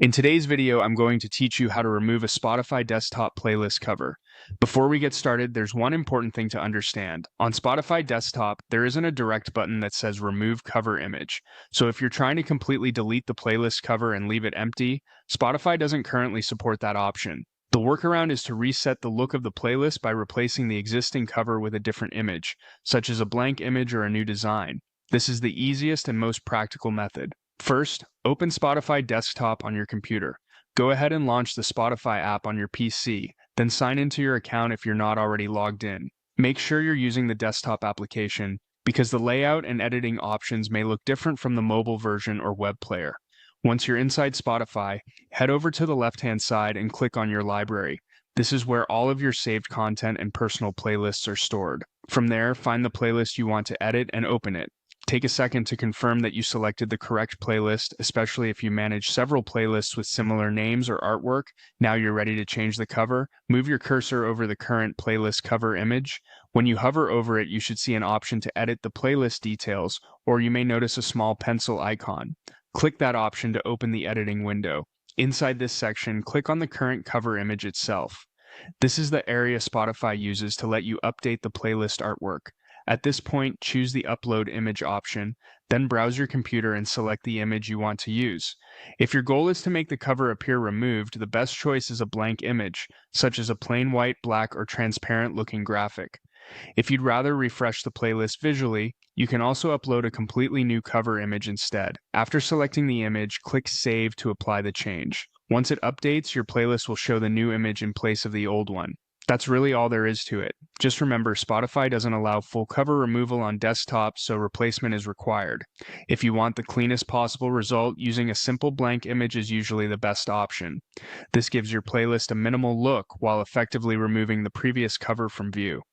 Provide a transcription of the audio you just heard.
In today's video, I'm going to teach you how to remove a Spotify desktop playlist cover. Before we get started, there's one important thing to understand. On Spotify desktop, there isn't a direct button that says remove cover image. So if you're trying to completely delete the playlist cover and leave it empty, Spotify doesn't currently support that option. The workaround is to reset the look of the playlist by replacing the existing cover with a different image, such as a blank image or a new design. This is the easiest and most practical method. First, open Spotify Desktop on your computer. Go ahead and launch the Spotify app on your PC, then sign into your account if you're not already logged in. Make sure you're using the desktop application because the layout and editing options may look different from the mobile version or web player. Once you're inside Spotify, head over to the left-hand side and click on your library. This is where all of your saved content and personal playlists are stored. From there, find the playlist you want to edit and open it. Take a second to confirm that you selected the correct playlist, especially if you manage several playlists with similar names or artwork. Now you're ready to change the cover. Move your cursor over the current playlist cover image. When you hover over it, you should see an option to edit the playlist details, or you may notice a small pencil icon. Click that option to open the editing window. Inside this section, click on the current cover image itself. This is the area Spotify uses to let you update the playlist artwork. At this point, choose the Upload Image option, then browse your computer and select the image you want to use. If your goal is to make the cover appear removed, the best choice is a blank image, such as a plain white, black, or transparent looking graphic. If you'd rather refresh the playlist visually, you can also upload a completely new cover image instead. After selecting the image, click Save to apply the change. Once it updates, your playlist will show the new image in place of the old one. That's really all there is to it. Just remember, Spotify doesn't allow full cover removal on desktop, so replacement is required. If you want the cleanest possible result, using a simple blank image is usually the best option. This gives your playlist a minimal look while effectively removing the previous cover from view.